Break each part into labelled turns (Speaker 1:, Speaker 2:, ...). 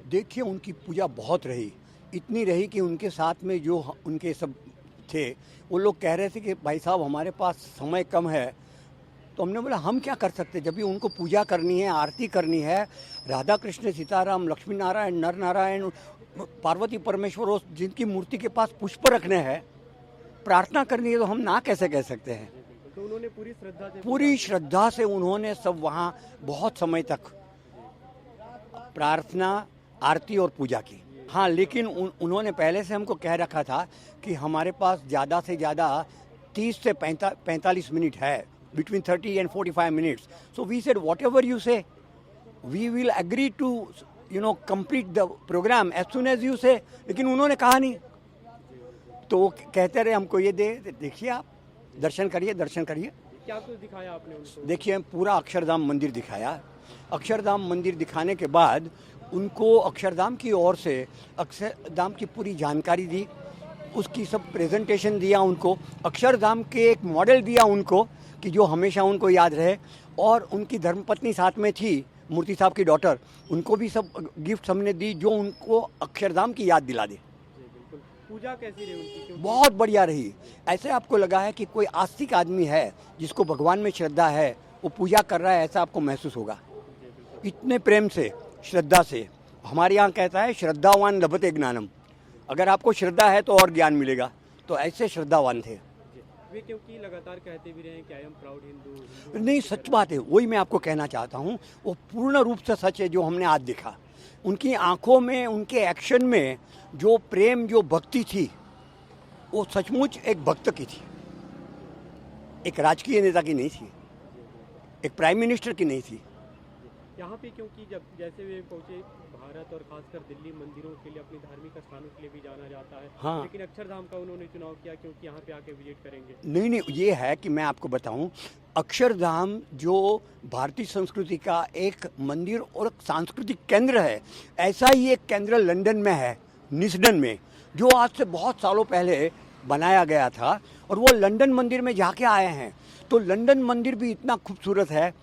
Speaker 1: देखिए उनकी पूजा बहुत रही, इतनी रही कि उनके साथ में जो उनके सब थे वो लोग कह रहे थे कि भाई साहब हमारे पास समय कम है। तो हमने बोला हम क्या कर सकते, जब भी उनको पूजा करनी है, आरती करनी है, राधा कृष्ण सीताराम लक्ष्मी नारायण नर नारायण पार्वती परमेश्वर और जिनकी मूर्ति के पास पुष्प रखने हैं, प्रार्थना करनी है, तो हम ना कैसे कह सकते हैं।
Speaker 2: तो उन्होंने
Speaker 1: पूरी श्रद्धा से उन्होंने सब वहाँ बहुत समय तक प्रार्थना, आरती और पूजा की। हाँ, लेकिन उन्होंने पहले से हमको कह रखा था कि हमारे पास ज़्यादा से ज़्यादा 30 से 45 मिनट है, between 30 and 45 minutes. So we said whatever you say, we will agree to complete the program as soon as you say. लेकिन उन्होंने कहा नहीं, तो वो कहते रहे हमको ये देखिए आप दर्शन करिए दर्शन करिए।
Speaker 2: क्या कुछ दिखाया आपने उनको?
Speaker 1: देखिए पूरा अक्षरधाम मंदिर दिखाया। अक्षरधाम मंदिर दिखाने के बाद उनको अक्षरधाम की ओर से अक्षरधाम की पूरी जानकारी दी, उसकी सब प्रेजेंटेशन दिया उनको, अक्षरधाम के एक मॉडल दिया उनको कि जो हमेशा उनको याद रहे। और उनकी धर्मपत्नी साथ में थी, मूर्ति साहब की डॉटर, उनको भी सब गिफ्ट हमने दी जो उनको अक्षरधाम की याद दिला दे।
Speaker 2: पूजा कैसी रही उनकी?
Speaker 1: बहुत बढ़िया रही। ऐसे आपको लगा है कि कोई आस्तिक आदमी है जिसको भगवान में श्रद्धा है, वो पूजा कर रहा है, ऐसा आपको महसूस होगा। इतने प्रेम से, श्रद्धा से। हमारे यहाँ कहता है श्रद्धावान लभते ज्ञानम, अगर आपको श्रद्धा है तो और ज्ञान मिलेगा, तो ऐसे श्रद्धावान थे
Speaker 2: वे, क्योंकि लगातार कहते भी रहे हैं कि आई एम प्राउड हिंदू।
Speaker 1: नहीं, सच बात है, वही मैं आपको कहना चाहता हूँ, वो पूर्ण रूप से सच है जो हमने आज देखा। उनकी आंखों में, उनके एक्शन में जो प्रेम, जो भक्ति थी, वो सचमुच एक भक्त की थी, एक राजकीय नेता की नहीं थी, एक प्राइम मिनिस्टर की नहीं थी।
Speaker 2: यहाँ पे क्योंकि जब जैसे वे पहुँचे भारत और खासकर दिल्ली, मंदिरों के लिए, अपनी धार्मिक स्थानों के लिए भी जाना जाता है।
Speaker 1: हाँ।
Speaker 2: लेकिन अक्षरधाम का उन्होंने चुनाव किया क्योंकि यहाँ पे आके विजिट करेंगे।
Speaker 1: नहीं नहीं, ये है कि मैं आपको बताऊं, अक्षरधाम जो भारतीय संस्कृति का एक मंदिर और सांस्कृतिक केंद्र है, ऐसा ही एक केंद्र लंदन में है, निस्डन में, जो आज से बहुत सालों पहले बनाया गया था। और वो लंदन मंदिर में जाके आए हैं, तो लंदन मंदिर भी इतना खूबसूरत है,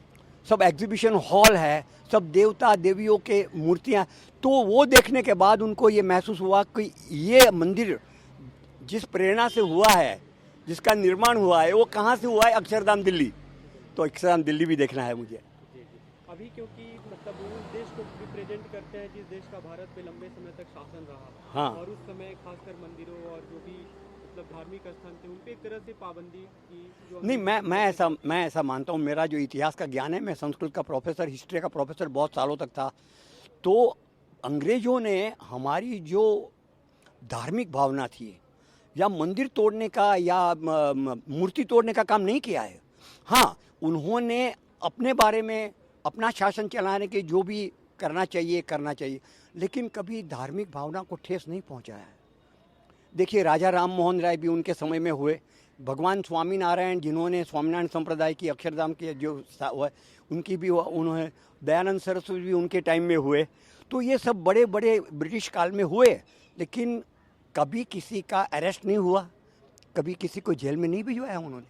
Speaker 1: सब एग्जीबिशन हॉल है, सब देवता देवियों के मूर्तियाँ। तो वो देखने के बाद उनको ये महसूस हुआ कि ये मंदिर जिस प्रेरणा से हुआ है, जिसका निर्माण हुआ है, वो कहाँ से हुआ है, अक्षरधाम दिल्ली। तो अक्षरधाम दिल्ली भी देखना है मुझे।
Speaker 2: अभी क्योंकि मतलब वो उस देश को रिप्रेजेंट करते हैं जिस देश का भारत पे लंबे समय तक शासन रहा।
Speaker 1: हाँ।
Speaker 2: और उस समय खासकर मंदिरों और जो भी मतलब धार्मिक स्थान थे, उन पे एक तरह से पाबंदी की जो
Speaker 1: नहीं, मैं ऐसा मानता हूँ, मेरा जो इतिहास का ज्ञान है, मैं संस्कृत का प्रोफेसर, हिस्ट्री का प्रोफेसर बहुत सालों तक था। तो अंग्रेजों ने हमारी जो धार्मिक भावना थी, या मंदिर तोड़ने का या मूर्ति तोड़ने का काम नहीं किया है। हाँ, उन्होंने अपने बारे में, अपना शासन चलाने के जो भी करना चाहिए, लेकिन कभी धार्मिक भावना को ठेस नहीं पहुंचाया है। देखिए राजा राम मोहन राय भी उनके समय में हुए, भगवान स्वामीनारायण जिन्होंने स्वामीनारायण संप्रदाय की अक्षरधाम के जो हुआ, उनकी भी उन्होंने, दयानंद सरस्वती भी उनके टाइम में हुए। तो ये सब बड़े बड़े ब्रिटिश काल में हुए, लेकिन कभी किसी का अरेस्ट नहीं हुआ, कभी किसी को जेल में नहीं भिजवाया उन्होंने,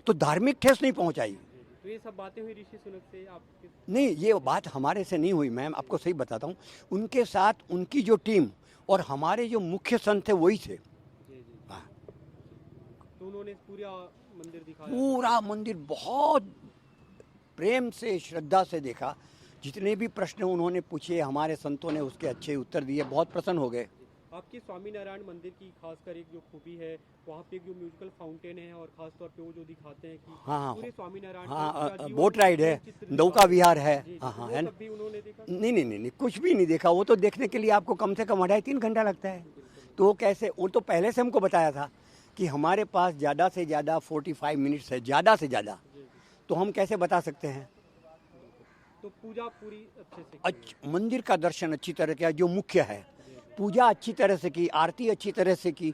Speaker 1: तो धार्मिक ठेस नहीं पहुंचाई।
Speaker 2: तो ये सब बातें हुई ऋषि सुनक से आपके?
Speaker 1: नहीं, ये बात हमारे से नहीं हुई, मैम आपको सही बताता हूँ, उनके साथ उनकी जो टीम और हमारे जो मुख्य संत थे वही थे। हाँ।
Speaker 2: तो उन्होंने पूरा मंदिर दिखाया?
Speaker 1: पूरा मंदिर बहुत प्रेम से, श्रद्धा से देखा। जितने भी प्रश्न उन्होंने पूछे, हमारे संतों ने उसके अच्छे उत्तर दिए, बहुत प्रसन्न हो गए।
Speaker 2: आपकी स्वामीनारायण मंदिर की खासकर एक जो खूबी है, वहाँ पे एक जो म्यूजिकल फाउंटेन है और खास तौर पे वो जो दिखाते हैं कि
Speaker 1: हाँ,
Speaker 2: पूरे स्वामीनारायण
Speaker 1: हाँ, बोट राइड है, नौका विहार है। हाँ, है ना।
Speaker 2: भी उन्होंने देखा?
Speaker 1: नहीं, कुछ भी नहीं देखा। वो तो देखने के लिए आपको कम से कम 2.5-3 घंटा लगता है। तो वो कैसे, वो तो पहले से हमको बताया था कि हमारे पास ज़्यादा से ज़्यादा 45 मिनट्स है, ज़्यादा से ज़्यादा, तो हम कैसे बता सकते हैं।
Speaker 2: तो पूजा पूरी अच्छे से
Speaker 1: मंदिर का दर्शन अच्छी तरह किया, जो मुख्य है, पूजा अच्छी तरह से की, आरती अच्छी तरह से की।